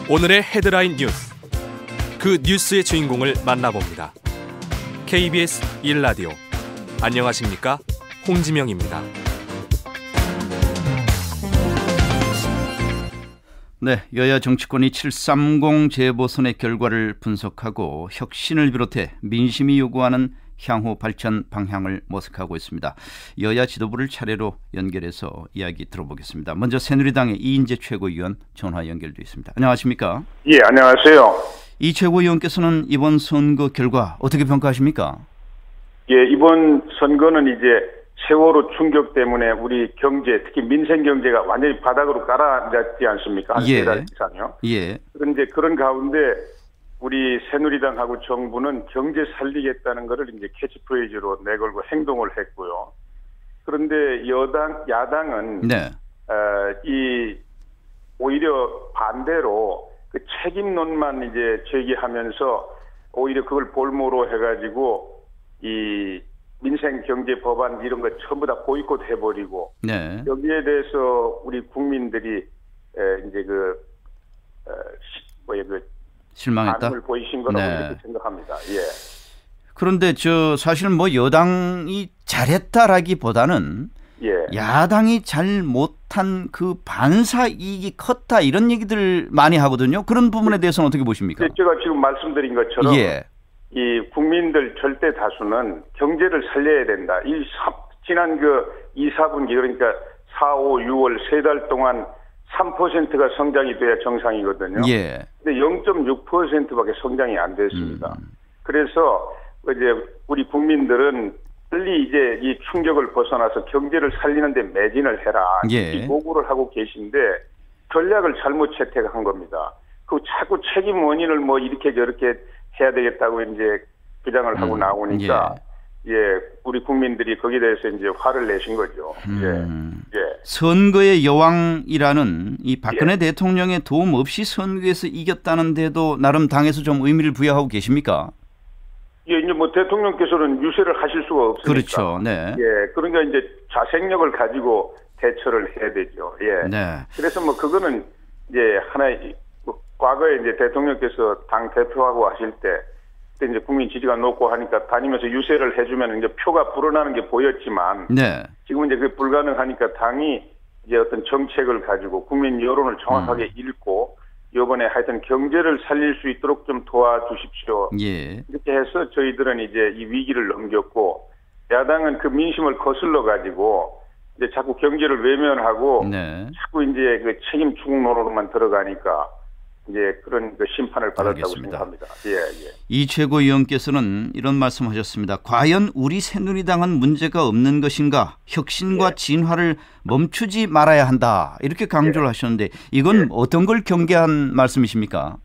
오늘의 헤드라인 뉴스, 그 뉴스의 주인공을 만나봅니다. KBS 1라디오 안녕하십니까? 홍지명입니다. 네, 여야 정치권이 730 재보선의 결과를 분석하고 혁신을 비롯해 민심이 요구하는 향후 발전 방향을 모색하고 있습니다. 여야 지도부를 차례로 연결해서 이야기 들어보겠습니다. 먼저 새누리당의 이인재 최고위원 전화 연결돼 있습니다. 안녕하십니까? 예, 안녕하세요. 이 최고위원께서는 이번 선거 결과 어떻게 평가하십니까? 예, 이번 선거는 이제 세월호 충격 때문에 우리 경제, 특히 민생 경제가 완전히 바닥으로 깔아앉았지 않습니까? 한 예. 3달 이상요. 예. 그런데 그런 가운데 우리 새누리당하고 정부는 경제 살리겠다는 것을 이제 캐치프레이즈로 내걸고 행동을 했고요. 그런데 야당은 네. 이 오히려 반대로 그 책임론만 이제 제기하면서 오히려 그걸 볼모로 해가지고 이 민생 경제 법안 이런 거 전부 다 보이콧 해버리고 네. 여기에 대해서 우리 국민들이 이제 실망했다. 반응을 보이신 거라고 네. 이렇게 생각합니다. 예. 그런데 사실 여당이 잘했다라기보다는 예. 야당이 잘 못한 그 반사 이익이 컸다 이런 얘기들 많이 하거든요. 그런 부분에 대해서는 어떻게 보십니까? 제가 지금 말씀드린 것처럼 예. 이 국민들 절대 다수는 경제를 살려야 된다. 지난 2, 4분기 그러니까 4, 5, 6월 3달 동안 3%가 성장이 돼야 정상이거든요. 예. 근데 0.6%밖에 성장이 안 됐습니다. 그래서 이제 우리 국민들은 빨리 이제 이 충격을 벗어나서 경제를 살리는 데 매진을 해라. 예. 이 요구를 하고 계신데 전략을 잘못 채택한 겁니다. 그 자꾸 책임 원인을 이렇게 저렇게 해야 되겠다고 이제 주장을 하고 나오니까 예, 우리 국민들이 거기에 대해서 이제 화를 내신 거죠. 예. 선거의 여왕이라는 이 박근혜 대통령의 도움 없이 선거에서 이겼다는데도 나름 당에서 좀 의미를 부여하고 계십니까? 예, 이제 대통령께서는 유세를 하실 수가 없으니까. 그렇죠. 네. 예, 그러니까 이제 자생력을 가지고 대처를 해야 되죠. 예. 네. 그래서 그거는 이제 하나의 과거에 이제 대통령께서 당 대표하고 하실 때 그때 이제 국민 지지가 높고 하니까 다니면서 유세를 해주면 이제 표가 불어나는 게 보였지만. 네. 지금은 이제 그게 불가능하니까 당이 이제 어떤 정책을 가지고 국민 여론을 정확하게 읽고 이번에 하여튼 경제를 살릴 수 있도록 좀 도와주십시오. 예. 이렇게 해서 저희들은 이제 이 위기를 넘겼고 야당은 그 민심을 거슬러 가지고 이제 자꾸 경제를 외면하고 네. 자꾸 이제 그 책임 추궁론으로만 들어가니까 이제 그런 심판을 받았다고 알겠습니다. 생각합니다. 예. 이 최고위원께서는 이런 말씀하셨습니다. 과연 우리 새누리당은 문제가 없는 것인가? 혁신과 진화를 멈추지 말아야 한다. 이렇게 강조를 하셨는데 이건 어떤 걸 경계한 말씀이십니까?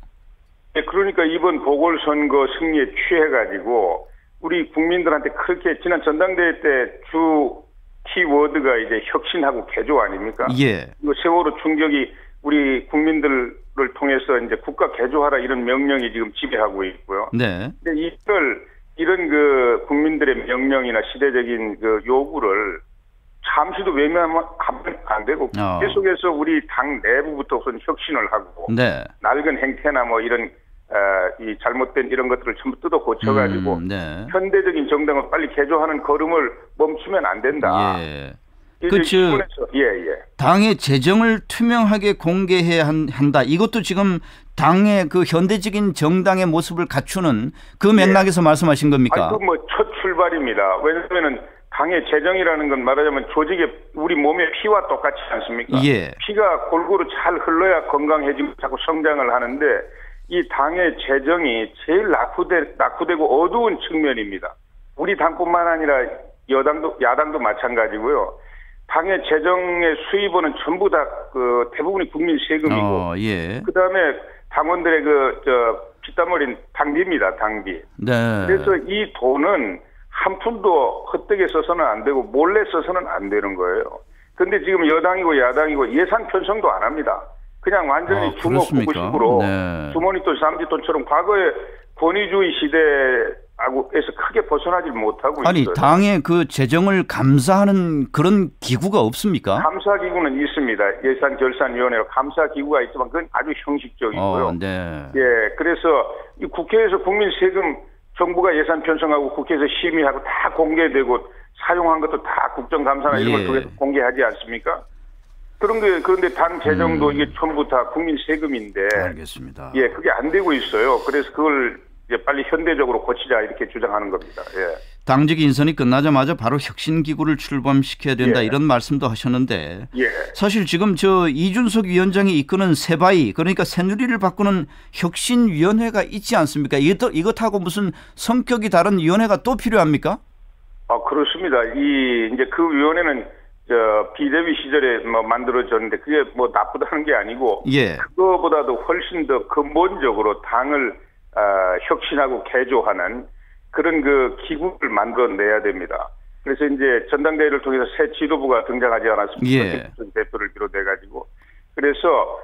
그러니까 이번 보궐선거 승리에 취해가지고 우리 국민들한테 그렇게 지난 전당대회 때 주 키워드가 이제 혁신하고 개조 아닙니까? 예. 이거 세월호 충격이 우리 국민들을 통해서 이제 국가 개조하라 이런 명령이 지금 지배하고 있고요. 네. 근데 이런 그 국민들의 명령이나 시대적인 그 요구를 잠시도 외면하면 안 되고 계속해서 우리 당 내부부터 우선 혁신을 하고 네. 낡은 행태나 이런 이 잘못된 이런 것들을 전부 뜯어 고쳐가지고 네. 현대적인 정당을 빨리 개조하는 걸음을 멈추면 안 된다. 예. 당의 재정을 투명하게 공개해야 한다. 이것도 지금 당의 그 현대적인 정당의 모습을 갖추는 그 맥락에서 말씀하신 겁니까? 아니, 첫 출발입니다. 왜냐하면 당의 재정이라는 건 말하자면 조직의 우리 몸의 피와 똑같지 않습니까? 예. 피가 골고루 잘 흘러야 건강해지고 자꾸 성장을 하는데 이 당의 재정이 제일 낙후되고 어두운 측면입니다. 우리 당뿐만 아니라 야당도 마찬가지고요. 당의 재정의 수입원은 전부 다 대부분이 국민 세금이고, 예. 그 다음에 당원들의 피땀 흘린 당비입니다, 당비. 네. 그래서 이 돈은 한 푼도 헛되게 써서는 안 되고 몰래 써서는 안 되는 거예요. 근데 지금 여당이고 야당이고 예산 편성도 안 합니다. 그냥 완전히 주먹 구구식으로 주머니 돈 쌈짓돈처럼 과거에 권위주의 시대 에서 크게 벗어나지 못하고 아니, 있어요. 당의 그 재정을 감사하는 그런 기구가 없습니까? 감사기구는 있습니다. 예산결산위원회로 감사기구가 있지만 그건 아주 형식적이고요. 네. 예, 그래서 이 국회에서 국민 세금 정부가 예산 편성하고 국회에서 심의하고 다 공개되고 사용한 것도 다 국정감사나 이런 걸 통해서 공개하지 않습니까? 그런데 당 재정도 이게 전부 다 국민 세금인데. 알겠습니다. 예, 그게 안 되고 있어요. 그래서 그걸 이제 빨리 현대적으로 고치자 이렇게 주장하는 겁니다. 예. 당직 인선이 끝나자마자 바로 혁신기구를 출범시켜야 된다 예. 이런 말씀도 하셨는데 예. 사실 지금 저 이준석 위원장이 이끄는 새바이 그러니까 새누리를 바꾸는 혁신위원회가 있지 않습니까? 이것하고 무슨 성격이 다른 위원회가 또 필요합니까? 그렇습니다. 이제 그 위원회는 비대위 시절에 만들어졌는데 그게 나쁘다는 게 아니고 예. 그거보다도 훨씬 더 근본적으로 당을 혁신하고 개조하는 그런 그 기구를 만들어내야 됩니다. 그래서 이제 전당대회를 통해서 새 지도부가 등장하지 않았습니까? 예. 대표를 비롯해가지고 그래서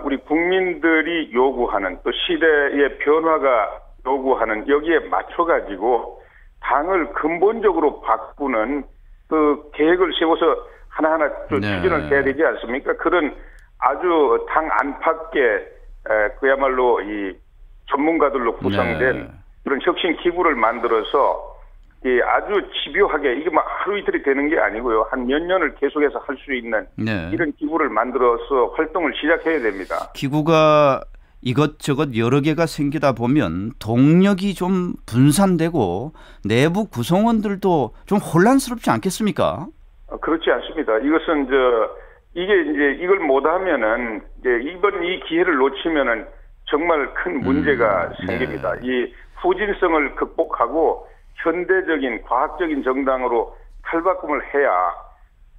우리 국민들이 요구하는 또 시대의 변화가 요구하는 여기에 맞춰가지고 당을 근본적으로 바꾸는 그 계획을 세워서 하나하나 좀 추진을 해야 되지 않습니까? 그런 아주 당 안팎의 그야말로 이 전문가들로 구성된 그런 혁신 기구를 만들어서 아주 집요하게 이게 막 하루 이틀이 되는 게 아니고요. 한 몇 년을 계속해서 할 수 있는 이런 기구를 만들어서 활동을 시작해야 됩니다. 기구가 이것저것 여러 개가 생기다 보면 동력이 좀 분산되고 내부 구성원들도 좀 혼란스럽지 않겠습니까? 그렇지 않습니다. 이것은 이게 이제 이걸 못하면은 이번 이 기회를 놓치면은 정말 큰 문제가 생깁니다. 이 후진성을 극복하고 현대적인 과학적인 정당으로 탈바꿈을 해야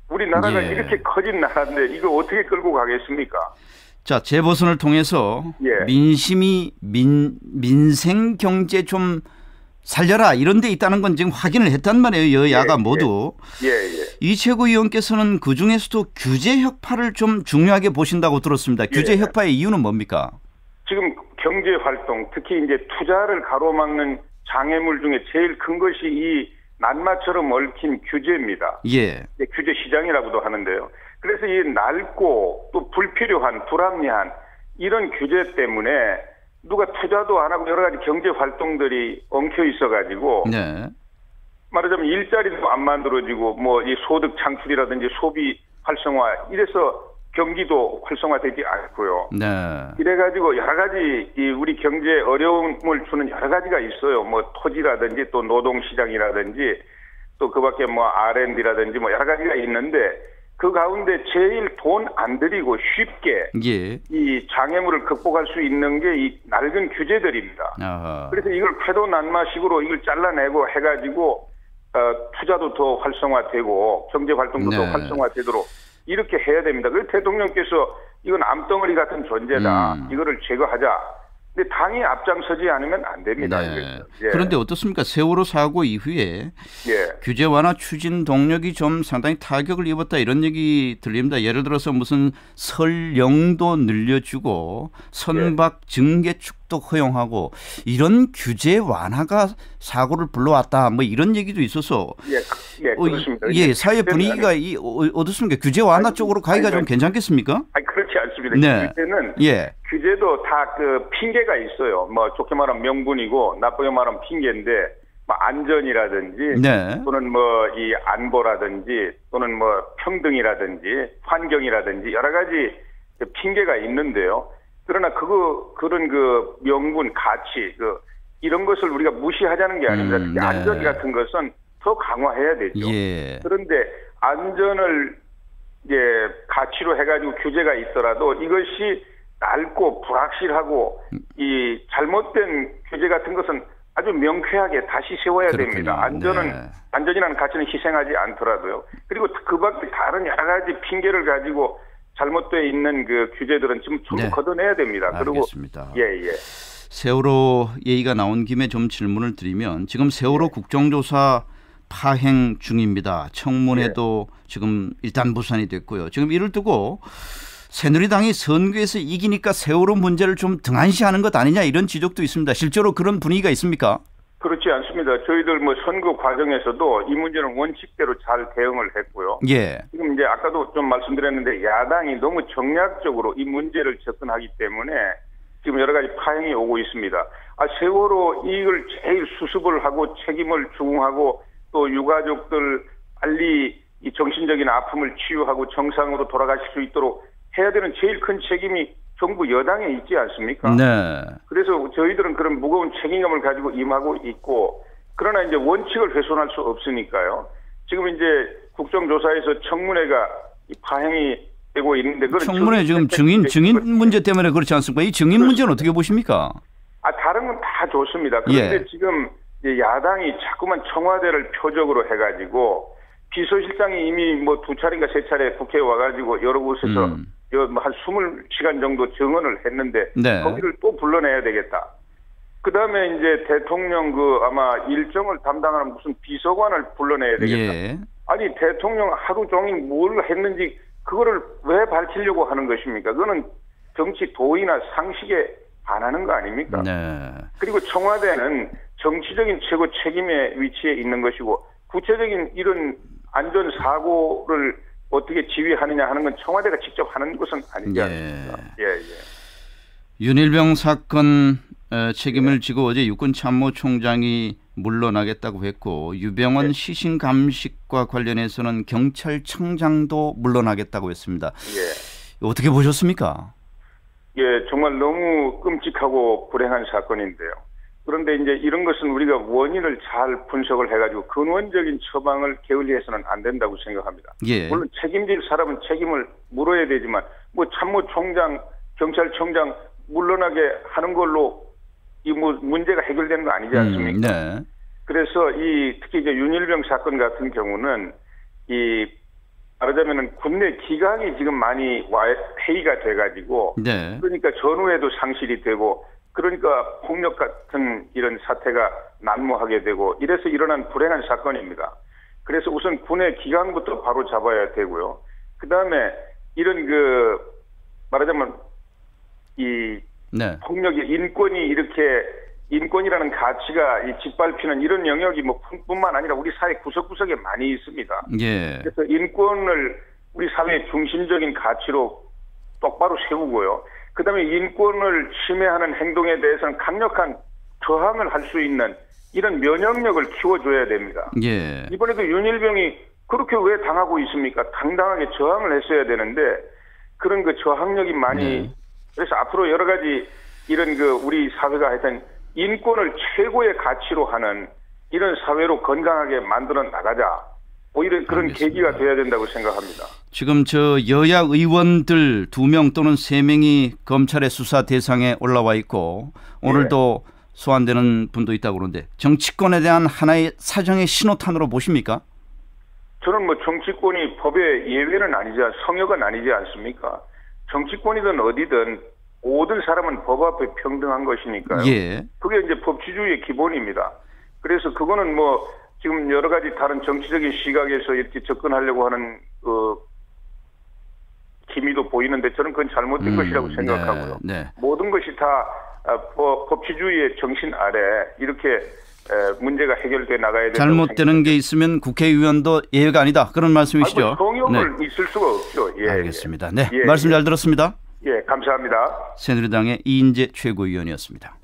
우리나라가 이렇게 커진 나라인데 이거 어떻게 끌고 가겠습니까? 자, 재보선을 통해서 민심이 민생 경제 좀 살려라 이런 데 있다는 건 지금 확인을 했단 말이에요. 여야가 모두. 이 최고위원께서는 그중에서도 규제 혁파를 좀 중요하게 보신다고 들었습니다. 규제 혁파의 이유는 뭡니까? 지금 경제 활동, 특히 이제 투자를 가로막는 장애물 중에 제일 큰 것이 이 낱마처럼 얽힌 규제입니다. 규제 시장이라고도 하는데요. 그래서 이 낡고 또 불필요한 불합리한 이런 규제 때문에 누가 투자도 안 하고 여러 가지 경제 활동들이 엉켜 있어가지고 말하자면 일자리도 안 만들어지고 이 소득 창출이라든지 소비 활성화 이래서 경기도 활성화되지 않고요. 이래가지고 여러 가지 우리 경제에 어려움을 주는 여러 가지가 있어요. 토지라든지 또 노동시장이라든지 또 그밖에 R&D라든지 여러 가지가 있는데 그 가운데 제일 돈 안 들이고 쉽게 이 장애물을 극복할 수 있는 게 이 낡은 규제들입니다. 그래서 이걸 쾌도난마식으로 이걸 잘라내고 해가지고 투자도 더 활성화되고 경제 활동도 더 활성화되도록 이렇게 해야 됩니다. 그래서 대통령께서 이건 암덩어리 같은 존재다. 이거를 제거하자. 근데 당이 앞장서지 않으면 안 됩니다. 그런데 어떻습니까? 세월호 사고 이후에 규제 완화 추진 동력이 좀 상당히 타격을 입었다 이런 얘기 들립니다. 예를 들어서 무슨 설령도 늘려주고 선박 증개축도 허용하고 이런 규제 완화가 사고를 불러왔다 이런 얘기도 있어서 그렇습니다. 사회 분위기가 어떻습니까? 규제 완화 쪽으로 가기가 좀 괜찮겠습니까? 그렇지 않습니다. 규제는 규제도 다 핑계가 있어요. 좋게 말하면 명분이고 나쁘게 말하면 핑계인데 안전이라든지 또는 이 안보라든지 또는 평등이라든지 환경이라든지 여러 가지 핑계가 있는데요. 그러나 그런 명분 가치 이런 것을 우리가 무시하자는 게 아닙니다. 특히 안전 같은 것은 더 강화해야 되죠. 그런데 안전을 가치로 해가지고 규제가 있더라도 이것이 낡고 불확실하고 이 잘못된 규제 같은 것은 아주 명쾌하게 다시 세워야 됩니다. 안전이라는 가치는 희생하지 않더라도요. 그리고 그 밖에 다른 여러 가지 핑계를 가지고 잘못되어 있는 그 규제들은 지금 전부 걷어내야 됩니다. 알겠습니다. 그리고 세월호 얘기가 나온 김에 좀 질문을 드리면 지금 세월호 국정조사 파행 중입니다. 청문회도 지금 일단 무산이 됐고요. 지금 이를 두고 새누리당이 선거에서 이기니까 세월호 문제를 좀 등한시하는 것 아니냐 이런 지적도 있습니다. 실제로 그런 분위기가 있습니까? 그렇지 않습니다. 저희들 뭐 선거 과정에서도 이 문제는 원칙대로 잘 대응을 했고요. 예. 지금 이제 아까도 좀 말씀드렸는데 야당이 너무 정략적으로 이 문제를 접근하기 때문에 지금 여러 가지 파행이 오고 있습니다. 세월호 이걸 제일 수습을 하고 책임을 중하고 또 유가족들 빨리 이 정신적인 아픔을 치유하고 정상으로 돌아가실 수 있도록 해야 되는 제일 큰 책임이 정부 여당에 있지 않습니까? 네. 그래서 저희들은 그런 무거운 책임감을 가지고 임하고 있고, 그러나 이제 원칙을 훼손할 수 없으니까요. 지금 이제 국정조사에서 청문회가 파행이 되고 있는데, 청문회 지금 증인 문제 때문에 그렇지 않습니까? 이 증인 문제는 어떻게 보십니까? 다른 건 다 좋습니다. 그런데 예. 지금 이제 야당이 자꾸만 청와대를 표적으로 해가지고 비서실장이 이미 뭐 2차례인가 3차례 국회에 와가지고 여러 곳에서 한 20시간 정도 증언을 했는데 네. 거기를 또 불러내야 되겠다. 그 다음에 이제 대통령 아마 일정을 담당하는 무슨 비서관을 불러내야 되겠다. 예. 아니 대통령 하루 종일 뭘 했는지 그거를 왜 밝히려고 하는 것입니까? 그거는 정치 도의나 상식에 반하는 거 아닙니까? 네. 그리고 청와대는 정치적인 최고 책임의 위치에 있는 것이고 구체적인 이런 안전사고를 어떻게 지휘하느냐 하는 건 청와대가 직접 하는 것은 아니지 않습니까? 예. 윤일병 사건 책임을 지고 어제 육군참모총장이 물러나겠다고 했고 유병원 시신 감식과 관련해서는 경찰청장도 물러나겠다고 했습니다. 예. 어떻게 보셨습니까? 예, 정말 너무 끔찍하고 불행한 사건인데요. 그런데 이제 이런 것은 우리가 원인을 잘 분석을 해가지고 근원적인 처방을 게을리해서는 안 된다고 생각합니다. 예. 물론 책임질 사람은 책임을 물어야 되지만 뭐 참모총장, 경찰청장 물러나게 하는 걸로 이 뭐 문제가 해결되는 거 아니지 않습니까? 네. 그래서 특히 이제 윤일병 사건 같은 경우는 말하자면은 군내 기강이 지금 많이 회의가 돼가지고 네. 그러니까 전후에도 상실이 되고 그러니까 폭력 같은 이런 사태가 난무하게 되고 이래서 일어난 불행한 사건입니다. 그래서 우선 군의 기강부터 바로 잡아야 되고요. 그 다음에 이런 말하자면 네. 폭력이 인권이라는 가치가 짓밟히는 이런 영역이 뿐만 아니라 우리 사회 구석구석에 많이 있습니다. 예. 그래서 인권을 우리 사회의 중심적인 가치로 똑바로 세우고요. 그다음에 인권을 침해하는 행동에 대해서는 강력한 저항을 할 수 있는 이런 면역력을 키워줘야 됩니다. 예. 이번에도 윤일병이 그렇게 왜 당하고 있습니까? 당당하게 저항을 했어야 되는데 그런 저항력이 많이 그래서 앞으로 여러 가지 이런 우리 사회가 하여튼 인권을 최고의 가치로 하는 이런 사회로 건강하게 만들어 나가자. 오히려 그런 알겠습니다. 계기가 돼야 된다고 생각합니다. 지금 여야 의원들 2명 또는 3명이 검찰의 수사 대상에 올라와 있고 오늘도 소환되는 분도 있다고 그러는데 정치권에 대한 하나의 사정의 신호탄으로 보십니까? 저는 정치권이 법의 예외는 성역은 아니지 않습니까? 정치권이든 어디든 모든 사람은 법 앞에 평등한 것이니까요. 예. 그게 이제 법치주의의 기본입니다. 그래서 그거는 지금 여러 가지 다른 정치적인 시각에서 이렇게 접근하려고 하는 기미도 보이는데 저는 그건 잘못된 것이라고 생각하고요. 네. 모든 것이 다 법치주의의 정신 아래 이렇게 문제가 해결돼 나가야 된다고 잘못되는 게 있으면 국회의원도 예외가 아니다. 그런 말씀이시죠? 성역을 있을 수가 없죠. 예, 알겠습니다. 네, 말씀 잘 들었습니다. 예, 감사합니다. 새누리당의 이인재 최고위원이었습니다.